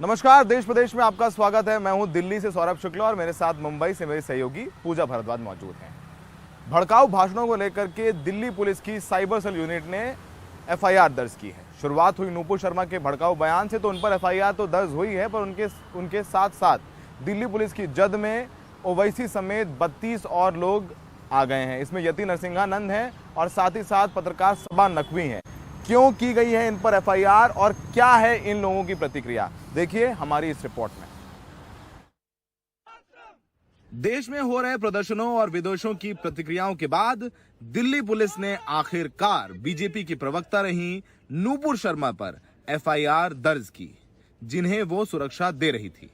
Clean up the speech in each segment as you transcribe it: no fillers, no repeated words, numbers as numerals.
नमस्कार, देश प्रदेश में आपका स्वागत है। मैं हूं दिल्ली से सौरभ शुक्ला और मेरे साथ मुंबई से मेरे सहयोगी पूजा भारद्वाज मौजूद हैं। भड़काऊ भाषणों को लेकर के दिल्ली पुलिस की साइबर सेल यूनिट ने एफआईआर दर्ज की है। शुरुआत हुई नूपुर शर्मा के भड़काऊ बयान से, तो उन पर एफआईआर तो दर्ज हुई है, पर उनके साथ साथ दिल्ली पुलिस की जद में ओवैसी समेत 32 और लोग आ गए हैं। इसमें यति नरसिंहानंद हैं और साथ ही साथ पत्रकार सबा नकवी हैं। क्यों की गई है इन पर एफआईआर और क्या है इन लोगों की प्रतिक्रिया, देखिए हमारी इस रिपोर्ट में। देश में हो रहे प्रदर्शनों और विदेशों की प्रतिक्रियाओं के बाद दिल्ली पुलिस ने आखिरकार बीजेपी की प्रवक्ता रही नूपुर शर्मा पर एफआईआर दर्ज की, जिन्हें वो सुरक्षा दे रही थी।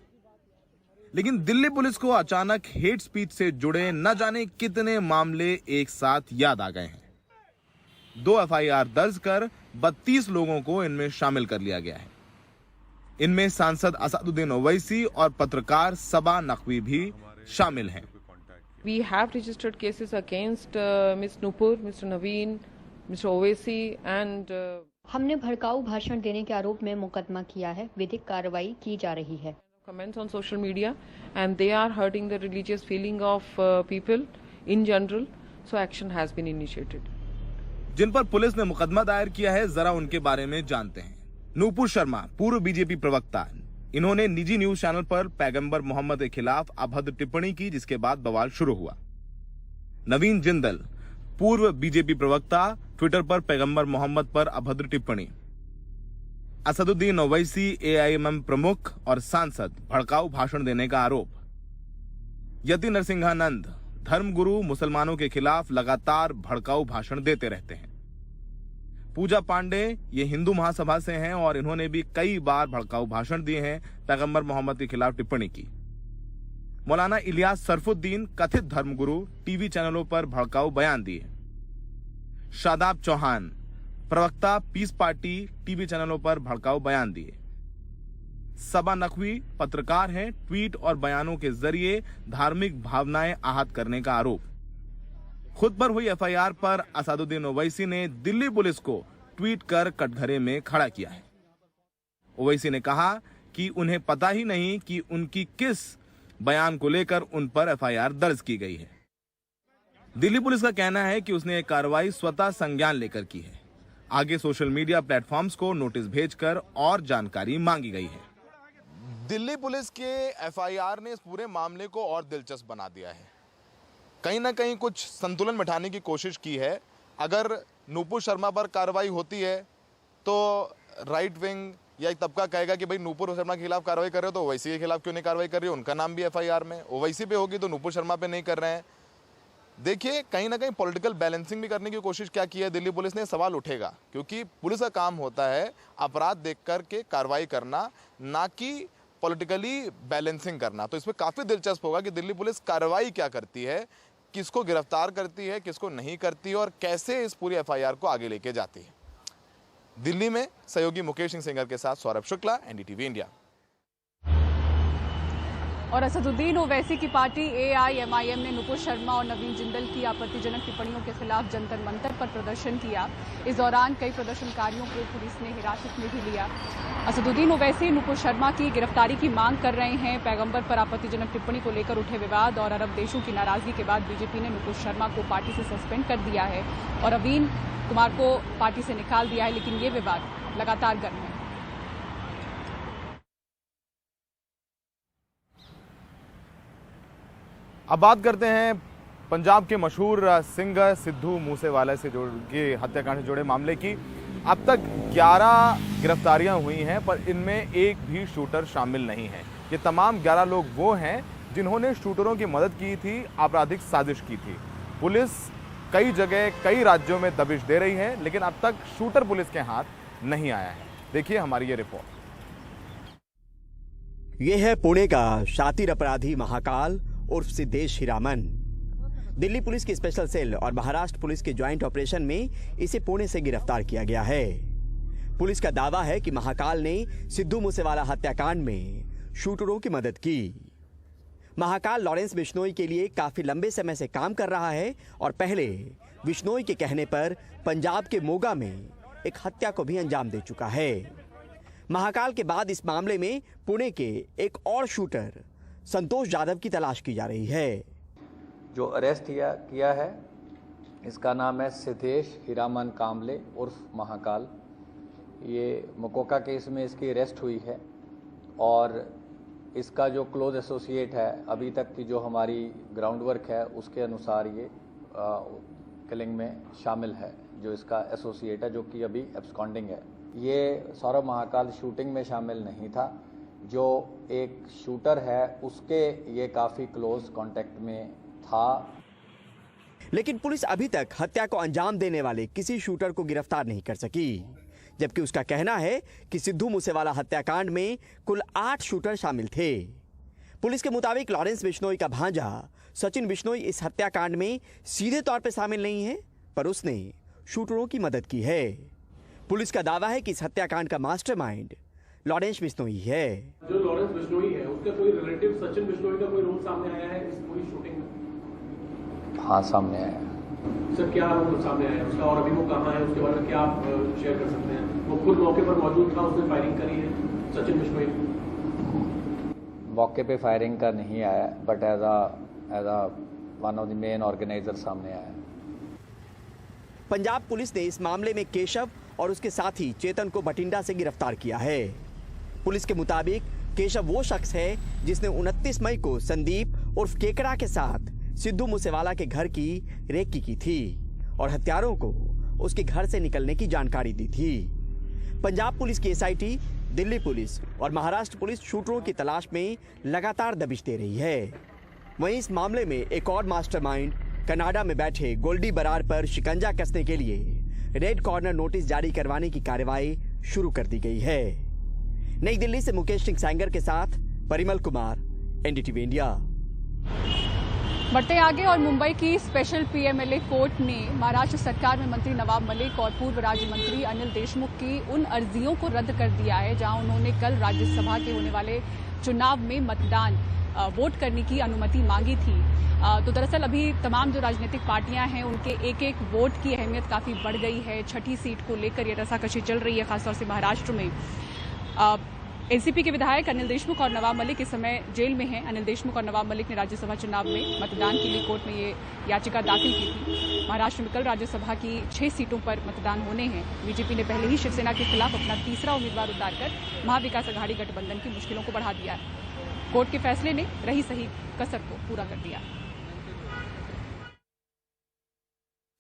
लेकिन दिल्ली पुलिस को अचानक हेट स्पीच से जुड़े न जाने कितने मामले एक साथ याद आ गए हैं। 2 एफआईआर दर्ज कर 32 लोगों को इनमें शामिल कर लिया गया है। इनमें सांसद असदुद्दीन ओवैसी और पत्रकार सबा नकवी भी शामिल हैं। We have registered cases against Ms. Nupur, Mr. Naveen, Mr. Owaisi and हमने भड़काऊ भाषण देने के आरोप में मुकदमा किया है। विधिक कार्रवाई की जा रही है। comments on social media and they are hurting the religious feeling of people in general, so action has been initiated. जिन पर पुलिस ने मुकदमा दायर किया है, जरा उनके बारे में जानते हैं। नूपुर शर्मा, पूर्व बीजेपी प्रवक्ता, इन्होंने निजी न्यूज चैनल पर पैगंबर मोहम्मद के खिलाफ अभद्र टिप्पणी की, जिसके बाद बवाल शुरू हुआ। नवीन जिंदल, पूर्व बीजेपी प्रवक्ता, ट्विटर पर पैगंबर मोहम्मद पर अभद्र टिप्पणी। असदुद्दीन ओवैसी, एआईएमएम प्रमुख और सांसद, भड़काऊ भाषण देने का आरोप। यति नरसिंहानंद, धर्मगुरु, मुसलमानों के खिलाफ लगातार भड़काऊ भाषण देते रहते हैं। पूजा पांडे, ये हिंदू महासभा से हैं और इन्होंने भी कई बार भड़काऊ भाषण दिए हैं, पैगंबर मोहम्मद के खिलाफ टिप्पणी की। मौलाना इलियास सरफुद्दीन, कथित धर्मगुरु, टीवी चैनलों पर भड़काऊ बयान दिए। शादाब चौहान, प्रवक्ता, पीस पार्टी, टीवी चैनलों पर भड़काऊ बयान दिए। सबा नकवी, पत्रकार हैं, ट्वीट और बयानों के जरिए धार्मिक भावनाएं आहत करने का आरोप। खुद पर हुई एफआईआर पर असदुद्दीन ओवैसी ने दिल्ली पुलिस को ट्वीट कर कटघरे में खड़ा किया है। ओवैसी ने कहा कि उन्हें पता ही नहीं कि उनकी किस बयान को लेकर उन पर एफआईआर दर्ज की गई है। दिल्ली पुलिस का कहना है कि उसने एक कार्रवाई स्वतः संज्ञान लेकर की है। आगे सोशल मीडिया प्लेटफॉर्म्स को नोटिस भेजकर और जानकारी मांगी गई है। दिल्ली पुलिस के एफआईआर ने इस पूरे मामले को और दिलचस्प बना दिया है। कहीं ना कहीं कुछ संतुलन बिठाने की कोशिश की है। अगर नूपुर शर्मा पर कार्रवाई होती है तो राइट विंग या एक तबका कहेगा कि भाई नूपुर शर्मा के खिलाफ कार्रवाई कर रहे हो तो ओवैसी के खिलाफ क्यों नहीं कार्रवाई कर रही हो, उनका नाम भी एफआईआर में। ओवैसी पे होगी तो नूपुर शर्मा पे नहीं कर रहे हैं। देखिए, कहीं ना कहीं पॉलिटिकल बैलेंसिंग भी करने की कोशिश क्या की है दिल्ली पुलिस ने, सवाल उठेगा। क्योंकि पुलिस का काम होता है अपराध देख करके कार्रवाई करना, ना कि पॉलिटिकली बैलेंसिंग करना। तो इसमें काफ़ी दिलचस्प होगा कि दिल्ली पुलिस कार्रवाई क्या करती है, किसको गिरफ्तार करती है, किसको नहीं करती है और कैसे इस पूरी एफआईआर को आगे लेके जाती है। दिल्ली में सहयोगी मुकेश सिंह सेंगर के साथ सौरभ शुक्ला, एनडीटीवी इंडिया। और असदुद्दीन ओवैसी की पार्टी एआईएमआईएम ने नूपुर शर्मा और नवीन जिंदल की आपत्तिजनक टिप्पणियों के खिलाफ जंतर मंतर पर प्रदर्शन किया। इस दौरान कई प्रदर्शनकारियों को पुलिस ने हिरासत में भी लिया। असदुद्दीन ओवैसी नूपुर शर्मा की गिरफ्तारी की मांग कर रहे हैं। पैगंबर पर आपत्तिजनक टिप्पणी को लेकर उठे विवाद और अरब देशों की नाराजगी के बाद बीजेपी ने नूपुर शर्मा को पार्टी से सस्पेंड कर दिया है और अवीन कुमार को पार्टी से निकाल दिया है। लेकिन ये विवाद लगातार गर्म है। अब बात करते हैं पंजाब के मशहूर सिंगर सिद्धू मूसेवाला से के हत्याकांड से जुड़े मामले की। अब तक 11 गिरफ्तारियां हुई हैं, पर इनमें एक भी शूटर शामिल नहीं है। ये तमाम 11 लोग वो हैं जिन्होंने शूटरों की मदद की थी, आपराधिक साजिश की थी। पुलिस कई जगह, कई राज्यों में दबिश दे रही है, लेकिन अब तक शूटर पुलिस के हाथ नहीं आया है। देखिए हमारी ये रिपोर्ट। ये है पुणे का शातिर अपराधी महाकाल उर्फ सिद्धेश हीरामन। दिल्ली पुलिस की स्पेशल सेल और महाराष्ट्र पुलिस के ज्वाइंट ऑपरेशन में इसे पुणे से गिरफ्तार किया गया है। पुलिस का दावा है कि महाकाल ने सिद्धू मूसेवाला हत्याकांड में शूटरों की मदद की। महाकाल लॉरेंस बिश्नोई के लिए काफी लंबे समय से काम कर रहा है और पहले बिश्नोई के कहने पर पंजाब के मोगा में एक हत्या को भी अंजाम दे चुका है। महाकाल के बाद इस मामले में पुणे के एक और शूटर संतोष यादव की तलाश की जा रही है। जो अरेस्ट किया है इसका नाम है सिद्धेश हीरामन कामले उर्फ महाकाल। ये मकोका केस में इसकी अरेस्ट हुई है और इसका जो क्लोज एसोसिएट है, अभी तक की जो हमारी ग्राउंड वर्क है उसके अनुसार ये किलिंग में शामिल है। जो इसका एसोसिएट है जो कि अभी एब्सकॉन्डिंग है। ये सौरभ महाकाल शूटिंग में शामिल नहीं था। जो एक शूटर है उसके ये काफ़ी क्लोज कांटेक्ट में था। लेकिन पुलिस अभी तक हत्या को अंजाम देने वाले किसी शूटर को गिरफ्तार नहीं कर सकी, जबकि उसका कहना है कि सिद्धू मूसेवाला हत्याकांड में कुल 8 शूटर शामिल थे। पुलिस के मुताबिक लॉरेंस बिश्नोई का भांजा सचिन बिश्नोई इस हत्याकांड में सीधे तौर पर शामिल नहीं है, पर उसने शूटरों की मदद की है। पुलिस का दावा है कि इस हत्याकांड का मास्टरमाइंड लॉरेंस बिश्नोई है। जो लॉरेंस बिश्नोई है उसका कोई रिलेटिव सचिन बिश्नोई का कोई रोल सामने आया है इस पूरी शूटिंग में? हाँ, सामने आया। सर, क्या रोल सामने आया है उसका और अभी वो कहाँ है, उसके बारे में क्या आप शेयर कर सकते हैं? वो खुद मौके पर मौजूद था, उसने फायरिंग करी है सचिन बिश्नोई? मौके पे फायरिंग का नहीं आया, but as a one of the main organiser सामने आया। पंजाब पुलिस ने इस मामले में केशव और उसके साथी चेतन को बठिंडा से गिरफ्तार किया है। पुलिस के मुताबिक केशव वो शख्स है जिसने 29 मई को संदीप उर्फ केकड़ा के साथ सिद्धू मूसेवाला के घर की रेकी की थी और हत्यारों को उसके घर से निकलने की जानकारी दी थी। पंजाब पुलिस की एसआईटी, दिल्ली पुलिस और महाराष्ट्र पुलिस शूटरों की तलाश में लगातार दबिश दे रही है। वहीं इस मामले में एक और मास्टरमाइंड कनाडा में बैठे गोल्डी बरार पर शिकंजा कसने के लिए रेड कॉर्नर नोटिस जारी करवाने की कार्रवाई शुरू कर दी गई है। नई दिल्ली से मुकेश सिंह सैंगर के साथ परिमल कुमार, एनडीटीवी इंडिया। बढ़ते आगे और मुंबई की स्पेशल पीएमएलए कोर्ट ने महाराष्ट्र सरकार में मंत्री नवाब मलिक और पूर्व राज्य मंत्री अनिल देशमुख की उन अर्जियों को रद्द कर दिया है जहां उन्होंने कल राज्यसभा के होने वाले चुनाव में मतदान वोट करने की अनुमति मांगी थी। तो दरअसल अभी तमाम जो राजनीतिक पार्टियां हैं उनके एक एक वोट की अहमियत काफ़ी बढ़ गई है। छठी सीट को लेकर ये रसाकशी चल रही है, खासतौर से महाराष्ट्र में। एनसीपी के विधायक अनिल देशमुख और नवाब मलिक इस समय जेल में हैं। अनिल देशमुख और नवाब मलिक ने राज्यसभा चुनाव में मतदान के लिए कोर्ट में ये याचिका दाखिल की थी। महाराष्ट्र में कल राज्यसभा की 6 सीटों पर मतदान होने हैं। बीजेपी ने पहले ही शिवसेना के खिलाफ अपना तीसरा उम्मीदवार उतारकर महाविकास अघाड़ी गठबंधन की मुश्किलों को बढ़ा दिया है। कोर्ट के फैसले ने रही सही कसर को पूरा कर दिया।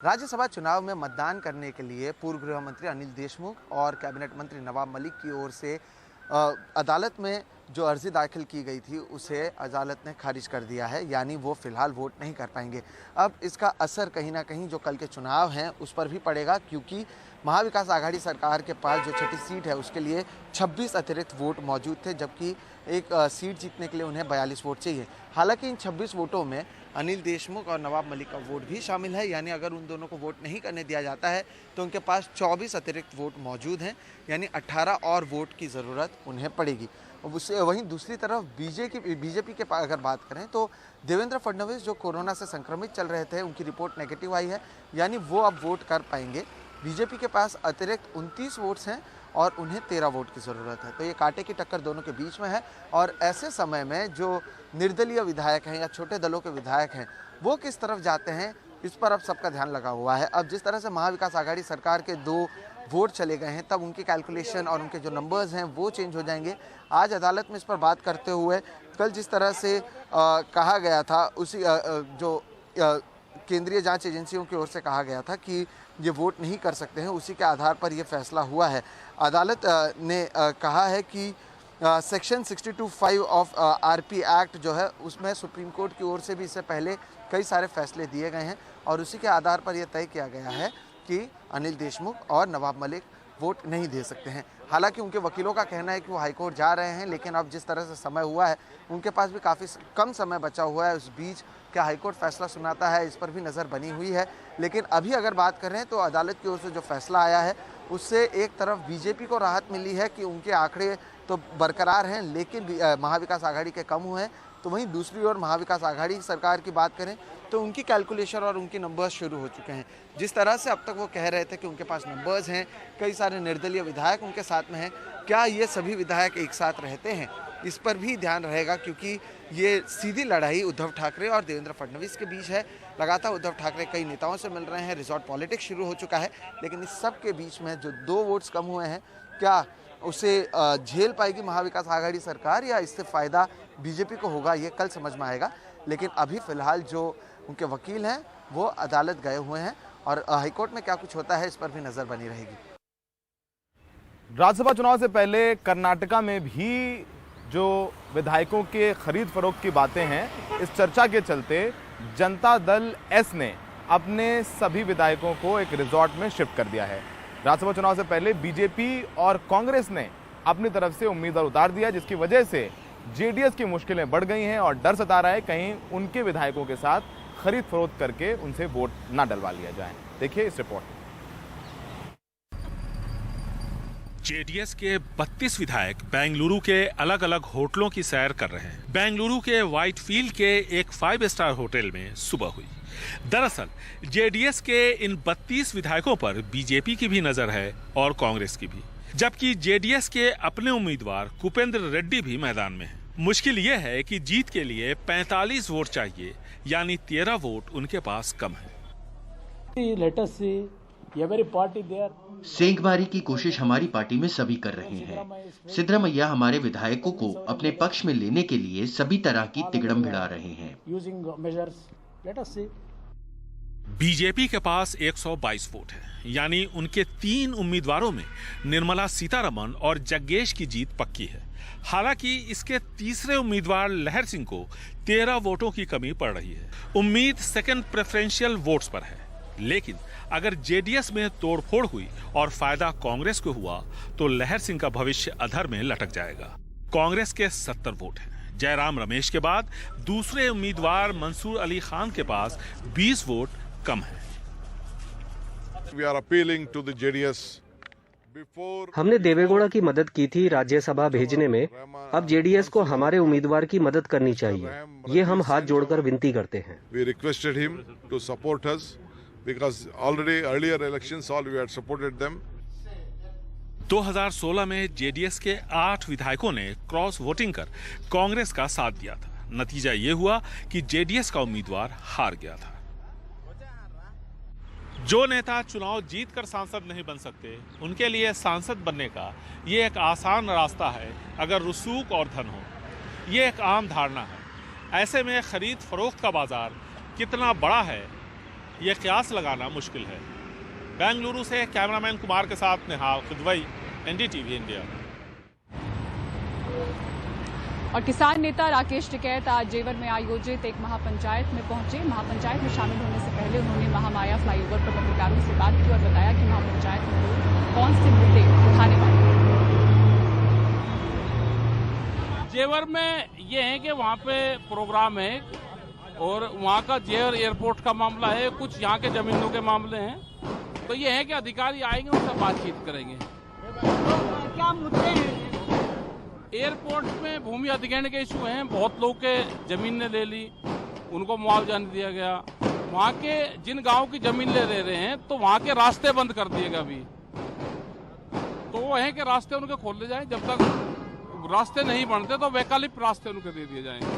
राज्यसभा चुनाव में मतदान करने के लिए पूर्व गृह मंत्री अनिल देशमुख और कैबिनेट मंत्री नवाब मलिक की ओर से अदालत में जो अर्जी दाखिल की गई थी उसे अदालत ने खारिज कर दिया है, यानी वो फिलहाल वोट नहीं कर पाएंगे। अब इसका असर कहीं ना कहीं जो कल के चुनाव हैं उस पर भी पड़ेगा, क्योंकि महाविकास आघाड़ी सरकार के पास जो छठी सीट है उसके लिए 26 अतिरिक्त वोट मौजूद थे, जबकि एक सीट जीतने के लिए उन्हें 42 वोट चाहिए। हालांकि इन 26 वोटों में अनिल देशमुख और नवाब मलिक का वोट भी शामिल है, यानी अगर उन दोनों को वोट नहीं करने दिया जाता है तो उनके पास 24 अतिरिक्त वोट मौजूद हैं, यानी 18 और वोट की ज़रूरत उन्हें पड़ेगी। उससे वहीं दूसरी तरफ बीजेपी के अगर बात करें तो देवेंद्र फडणवीस जो कोरोना से संक्रमित चल रहे थे, उनकी रिपोर्ट नेगेटिव आई है, यानी वो अब वोट कर पाएंगे। बीजेपी के पास अतिरिक्त 29 वोट्स हैं और उन्हें 13 वोट की ज़रूरत है। तो ये कांटे की टक्कर दोनों के बीच में है और ऐसे समय में जो निर्दलीय विधायक हैं या छोटे दलों के विधायक हैं वो किस तरफ जाते हैं, इस पर अब सबका ध्यान लगा हुआ है। अब जिस तरह से महाविकास आघाड़ी सरकार के 2 वोट चले गए हैं, तब उनकी कैलकुलेशन और उनके जो नंबर्स हैं वो चेंज हो जाएंगे। आज अदालत में इस पर बात करते हुए कल जिस तरह से कहा गया था, उसी जो केंद्रीय जांच एजेंसियों की ओर से कहा गया था कि ये वोट नहीं कर सकते हैं, उसी के आधार पर ये फैसला हुआ है। अदालत ने कहा है कि सेक्शन 62(5) ऑफ आरपी एक्ट जो है उसमें सुप्रीम कोर्ट की ओर से भी इससे पहले कई सारे फैसले दिए गए हैं और उसी के आधार पर यह तय किया गया है कि अनिल देशमुख और नवाब मलिक वोट नहीं दे सकते हैं। हालांकि उनके वकीलों का कहना है कि वो हाईकोर्ट जा रहे हैं, लेकिन अब जिस तरह से समय हुआ है उनके पास भी काफ़ी कम समय बचा हुआ है। उस बीच क्या हाईकोर्ट फैसला सुनाता है, इस पर भी नज़र बनी हुई है। लेकिन अभी अगर बात करें तो अदालत की ओर से जो फैसला आया है उससे एक तरफ बीजेपी को राहत मिली है कि उनके आंकड़े तो बरकरार हैं, लेकिन महाविकास आघाड़ी के कम हुए हैं। तो वहीं दूसरी ओर महाविकास आघाड़ी सरकार की बात करें तो उनकी कैलकुलेशन और उनके नंबर्स शुरू हो चुके हैं। जिस तरह से अब तक वो कह रहे थे कि उनके पास नंबर्स हैं, कई सारे निर्दलीय विधायक उनके साथ में हैं, क्या ये सभी विधायक एक साथ रहते हैं, इस पर भी ध्यान रहेगा, क्योंकि ये सीधी लड़ाई उद्धव ठाकरे और देवेंद्र फडणवीस के बीच है। लगातार उद्धव ठाकरे कई नेताओं से मिल रहे हैं, रिजॉर्ट पॉलिटिक्स शुरू हो चुका है, लेकिन इस सब के बीच में जो 2 वोट्स कम हुए हैं, क्या उसे झेल पाएगी महाविकास आघाड़ी सरकार या इससे फायदा बीजेपी को होगा, ये कल समझ में आएगा। लेकिन अभी फिलहाल जो उनके वकील हैं वो अदालत गए हुए हैं और हाईकोर्ट में क्या कुछ होता है इस पर भी नजर बनी रहेगी। राज्यसभा चुनाव से पहले कर्नाटका में भी जो विधायकों के खरीद फरोख्त की बातें हैं, इस चर्चा के चलते जनता दल एस ने अपने सभी विधायकों को एक रिजॉर्ट में शिफ्ट कर दिया है। राज्यसभा चुनाव से पहले बीजेपी और कांग्रेस ने अपनी तरफ से उम्मीदवार उतार दिया, जिसकी वजह से जेडीएस की मुश्किलें बढ़ गई हैं और डर सता रहा है कहीं उनके विधायकों के साथ खरीद फरोख्त करके उनसे वोट ना डलवा लिया जाए। देखिए इस रिपोर्ट में। जेडीएस के 32 विधायक बेंगलुरु के अलग अलग होटलों की सैर कर रहे हैं। बेंगलुरु के व्हाइटफील्ड के एक 5 स्टार होटल में सुबह हुई। दरअसल जेडीएस के इन 32 विधायकों पर बीजेपी की भी नजर है और कांग्रेस की भी, जबकि जेडीएस के अपने उम्मीदवार कुपेंद्र रेड्डी भी मैदान में हैं। मुश्किल यह है कि जीत के लिए 45 वोट चाहिए, यानी 13 वोट उनके पास कम है। सेंधमारी की कोशिश हमारी पार्टी में सभी कर रहे हैं। सिद्धरामैया हमारे विधायकों को अपने पक्ष में लेने के लिए सभी तरह की तिगड़म भिड़ा रहे हैं। बीजेपी के पास 122 वोट है, यानी उनके 3 उम्मीदवारों में निर्मला सीतारमण और जग्गेश की जीत पक्की है। हालांकि इसके तीसरे उम्मीदवार लहर सिंह को 13 वोटों की कमी पड़ रही है। उम्मीद सेकंड प्रेफरेंशियल वोट्स पर है, लेकिन अगर जेडीएस में तोड़फोड़ हुई और फायदा कांग्रेस को हुआ तो लहर सिंह का भविष्य अधर में लटक जाएगा। कांग्रेस के 70 वोट हैं। जयराम रमेश के बाद दूसरे उम्मीदवार मंसूर अली खान के पास 20 वोट कम है। हमने देवेगौड़ा की मदद की थी राज्यसभा भेजने में, अब जेडीएस को हमारे उम्मीदवार की मदद करनी चाहिए, ये हम हाथ जोड़कर विनती करते हैं। We requested him to support us because already earlier elections all we had supported them. 2016 में जेडीएस के 8 विधायकों ने क्रॉस वोटिंग कर कांग्रेस का साथ दिया था। नतीजा ये हुआ कि जेडीएस का उम्मीदवार हार गया था। जो नेता चुनाव जीतकर सांसद नहीं बन सकते, उनके लिए सांसद बनने का ये एक आसान रास्ता है अगर रसूख और धन हो। ये एक आम धारणा है। ऐसे में खरीद फरोख्त का बाजार कितना बड़ा है, ये क़यास लगाना मुश्किल है। बेंगलुरु से कैमरामैन कुमार के साथ निहाल खुदवई, एनडीटीवी इंडिया। और किसान नेता राकेश टिकैत आज जेवर में आयोजित एक महापंचायत में पहुंचे। महापंचायत में शामिल होने से पहले उन्होंने महामाया फ्लाईओवर पर पत्रकारों से बात की और बताया कि महापंचायत में लोग कौन से मुद्दे उठाने वाले हैं। जेवर में ये है कि वहाँ पे प्रोग्राम है और वहाँ का जेवर एयरपोर्ट का मामला है, कुछ यहाँ के जमीनों के मामले हैं। तो ये है कि अधिकारी आएंगे, उनसे बातचीत करेंगे। क्या मुद्दे हैं? एयरपोर्ट में भूमि अधिग्रहण के इशू हैं। बहुत लोग के जमीन ने ले ली, उनको मुआवजा नहीं दिया गया। वहाँ के जिन गांव की जमीन ले रहे हैं तो वहाँ के रास्ते बंद कर दिए गए अभी। तो वो है कि रास्ते उनके खोले जाएं, जब तक रास्ते नहीं बनते तो वैकल्पिक रास्ते उनके दे दिए जाएंगे।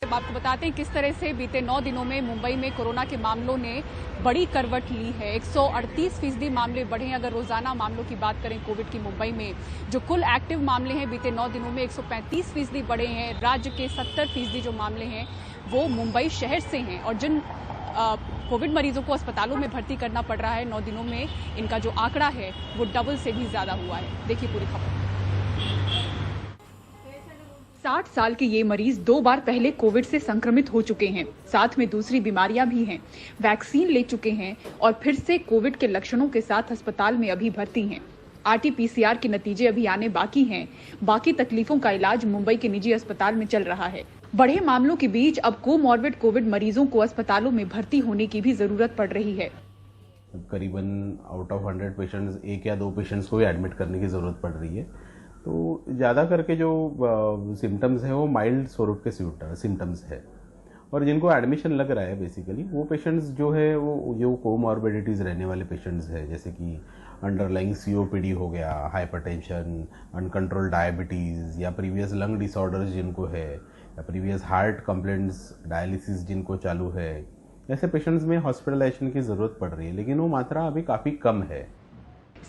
आपको बताते हैं किस तरह से बीते 9 दिनों में मुंबई में कोरोना के मामलों ने बड़ी करवट ली है। 138% मामले बढ़े हैं। अगर रोजाना मामलों की बात करें कोविड की मुंबई में जो कुल एक्टिव मामले हैं बीते 9 दिनों में 135% बढ़े हैं। राज्य के 70% जो मामले हैं वो मुंबई शहर से हैं और जिन कोविड मरीजों को अस्पतालों में भर्ती करना पड़ रहा है 9 दिनों में इनका जो आंकड़ा है वो डबल से भी ज्यादा हुआ है। देखिए पूरी खबर। 60 साल के ये मरीज 2 बार पहले कोविड से संक्रमित हो चुके हैं, साथ में दूसरी बीमारियां भी हैं, वैक्सीन ले चुके हैं और फिर से कोविड के लक्षणों के साथ अस्पताल में अभी भर्ती हैं। आरटी-पीसीआर के नतीजे अभी आने बाकी हैं। बाकी तकलीफों का इलाज मुंबई के निजी अस्पताल में चल रहा है। बढ़े मामलों के बीच अब कोमॉर्बिड कोविड मरीजों को अस्पतालों में भर्ती होने की भी जरूरत पड़ रही है। करीबन आउट ऑफ 100 पेशेंट्स 1 या 2 पेशेंट्स को एडमिट करने की जरूरत पड़ रही है। तो ज़्यादा करके जो सिम्टम्स हैं वो माइल्ड स्वरूप के सिम्टम्स है और जिनको एडमिशन लग रहा है बेसिकली वो पेशेंट्स जो है वो जो कोमॉर्बिडिटीज़ रहने वाले पेशेंट्स है, जैसे कि अंडरलाइंग सीओपीडी हो गया, हाइपरटेंशन, अनकंट्रोल डायबिटीज़ या प्रीवियस लंग डिसऑर्डर्स जिनको है, या प्रीवियस हार्ट कंप्लेंट्स, डायलिसिस जिनको चालू है, ऐसे पेशेंट्स में हॉस्पिटलाइजेशन की ज़रूरत पड़ रही है, लेकिन वो मात्रा अभी काफ़ी कम है।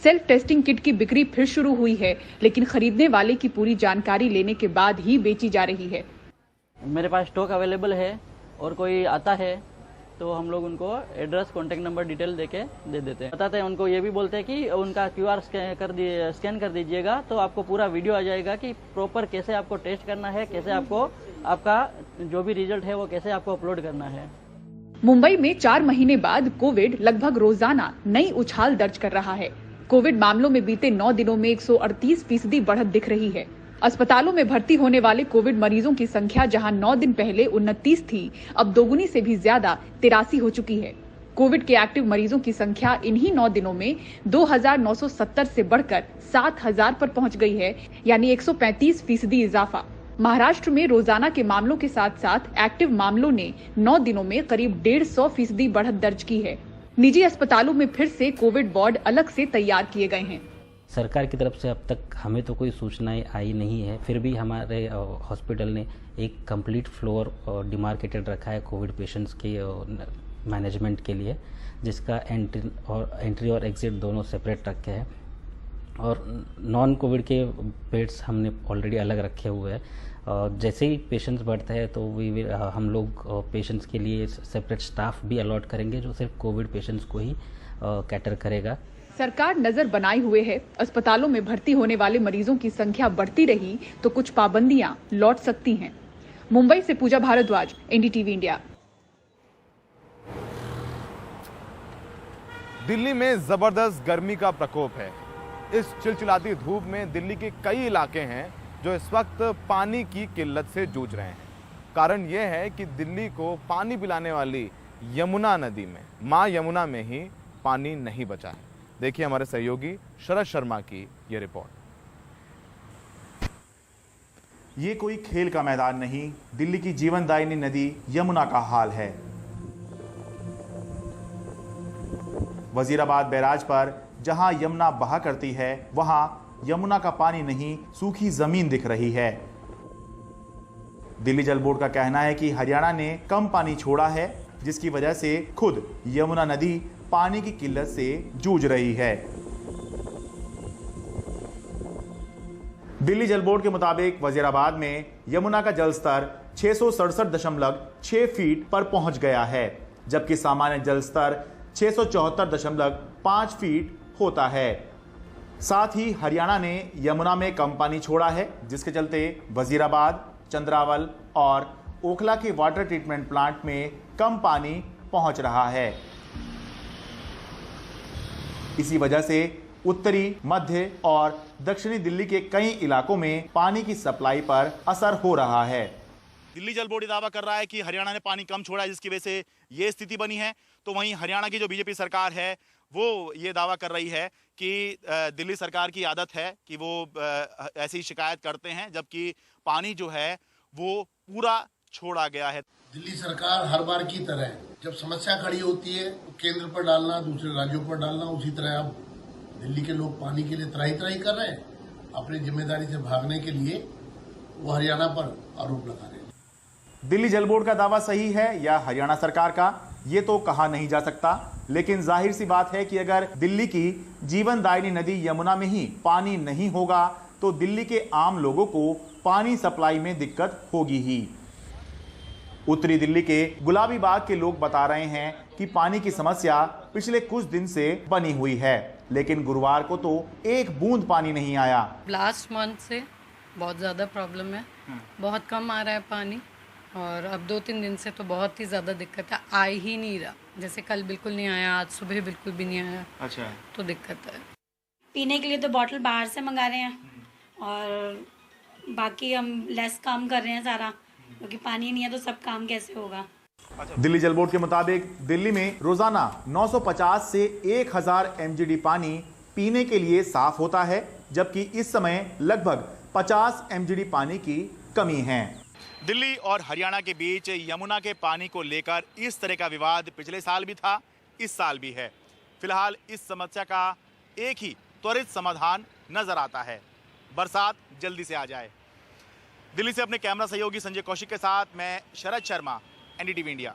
सेल्फ टेस्टिंग किट की बिक्री फिर शुरू हुई है, लेकिन खरीदने वाले की पूरी जानकारी लेने के बाद ही बेची जा रही है। मेरे पास स्टॉक अवेलेबल है और कोई आता है तो हम लोग उनको एड्रेस, कॉन्टैक्ट नंबर, डिटेल देके दे देते हैं। बताते हैं उनको, ये भी बोलते हैं कि उनका QR स्कैन कर दीजिएगा तो आपको पूरा वीडियो आ जाएगा कि प्रॉपर कैसे आपको टेस्ट करना है, कैसे आपको आपका जो भी रिजल्ट है वो कैसे आपको अपलोड करना है। मुंबई में 4 महीने बाद कोविड लगभग रोजाना नई उछाल दर्ज कर रहा है। कोविड मामलों में बीते 9 दिनों में 138% बढ़त दिख रही है। अस्पतालों में भर्ती होने वाले कोविड मरीजों की संख्या जहां 9 दिन पहले 29 थी, अब दोगुनी से भी ज्यादा 83 हो चुकी है। कोविड के एक्टिव मरीजों की संख्या इन्हीं 9 दिनों में 2,970 से बढ़कर 7,000 पर पहुंच गई है, यानी 135% इजाफा। महाराष्ट्र में रोजाना के मामलों के साथ साथ एक्टिव मामलों ने 9 दिनों में करीब 150% बढ़त दर्ज की है। निजी अस्पतालों में फिर से कोविड वार्ड अलग से तैयार किए गए हैं। सरकार की तरफ से अब तक हमें तो कोई सूचनाएं आई नहीं है, फिर भी हमारे हॉस्पिटल ने एक कंप्लीट फ्लोर डिमार्केटेड रखा है कोविड पेशेंट्स के मैनेजमेंट के लिए, जिसका एंट्री और एग्जिट दोनों सेपरेट रखे हैं, और नॉन कोविड के बेड्स हमने ऑलरेडी अलग रखे हुए हैं। जैसे ही पेशेंट्स बढ़ते हैं तो हम लोग पेशेंट्स के लिए सेपरेट स्टाफ भी अलॉट करेंगे जो सिर्फ कोविड पेशेंट्स को ही कैटर करेगा। सरकार नजर बनाए हुए है। अस्पतालों में भर्ती होने वाले मरीजों की संख्या बढ़ती रही तो कुछ पाबंदियां लौट सकती हैं। मुंबई से पूजा भारद्वाज, NDTV इंडिया। दिल्ली में जबरदस्त गर्मी का प्रकोप है। इस चिलचिलाती धूप में दिल्ली के कई इलाके हैं जो इस वक्त पानी की किल्लत से जूझ रहे हैं। कारण यह है कि दिल्ली को पानी पिलाने वाली यमुना नदी में, मां यमुना में ही पानी नहीं बचा है। देखिए हमारे सहयोगी शरद शर्मा की ये रिपोर्ट। ये कोई खेल का मैदान नहीं, दिल्ली की जीवनदायिनी नदी यमुना का हाल है। वजीराबाद बैराज पर जहां यमुना बहा करती है, वहां यमुना का पानी नहीं, सूखी जमीन दिख रही है। दिल्ली जल बोर्ड का कहना है कि हरियाणा ने कम पानी छोड़ा है, जिसकी वजह से खुद यमुना नदी पानी की किल्लत से जूझ रही है। दिल्ली जल बोर्ड के मुताबिक वजीराबाद में यमुना का जल स्तर 667.6 फीट पर पहुंच गया है, जबकि सामान्य जल स्तर 674.5 फीट होता है। साथ ही हरियाणा ने यमुना में कम पानी छोड़ा है, जिसके चलते वजीराबाद, चंद्रावल और ओखला के वाटर ट्रीटमेंट प्लांट में कम पानी पहुंच रहा है। इसी वजह से उत्तरी, मध्य और दक्षिणी दिल्ली के कई इलाकों में पानी की सप्लाई पर असर हो रहा है। दिल्ली जल बोर्ड दावा कर रहा है कि हरियाणा ने पानी कम छोड़ा है, जिसकी वजह से ये स्थिति बनी है। तो वहीं हरियाणा की जो बीजेपी सरकार है वो ये दावा कर रही है कि दिल्ली सरकार की आदत है कि वो ऐसी शिकायत करते हैं, जबकि पानी जो है वो पूरा छोड़ा गया है। दिल्ली सरकार हर बार की तरह जब समस्या खड़ी होती है तो केंद्र पर डालना, दूसरे राज्यों पर डालना, उसी तरह अब दिल्ली के लोग पानी के लिए त्राही त्राही कर रहे हैं। अपनी जिम्मेदारी से भागने के लिए वो हरियाणा पर आरोप लगा रहे हैं। दिल्ली जल बोर्ड का दावा सही है या हरियाणा सरकार का, ये तो कहा नहीं जा सकता, लेकिन जाहिर सी बात है कि अगर दिल्ली की जीवनदायिनी नदी यमुना में ही पानी नहीं होगा तो दिल्ली के आम लोगों को पानी सप्लाई में दिक्कत होगी ही। उत्तरी दिल्ली के गुलाबी बाग के लोग बता रहे हैं कि पानी की समस्या पिछले कुछ दिन से बनी हुई है, लेकिन गुरुवार को तो एक बूंद पानी नहीं आया। लास्ट मंथ से बहुत ज़्यादा प्रॉब्लम है, बहुत कम आ रहा है पानी, और अब 2-3 दिन से तो बहुत ही ज़्यादा दिक्कत है, आ ही नहीं रहा। जैसे कल बिल्कुल नहीं आया, आज सुबह बिल्कुल भी नहीं आया। अच्छा, तो दिक्कत है। पीने के लिए तो बॉटल बाहर से मंगा रहे हैं, और बाकी हम लेस काम कर रहे हैं सारा, क्योंकि पानी नहीं है तो सब काम कैसे होगा। दिल्ली जल बोर्ड के मुताबिक दिल्ली में रोजाना 950 से 1000 MGD पानी पीने के लिए साफ होता है, जबकि इस समय लगभग 50 MGD पानी की कमी है। दिल्ली और हरियाणा के बीच यमुना के पानी को लेकर इस तरह का विवाद पिछले साल भी था, इस साल भी है। फिलहाल इस समस्या का एक ही त्वरित समाधान नजर आता है, बरसात जल्दी से आ जाए। दिल्ली से अपने कैमरा सहयोगी संजय कौशिक के साथ मैं शरद शर्मा, एनडीटीवी इंडिया।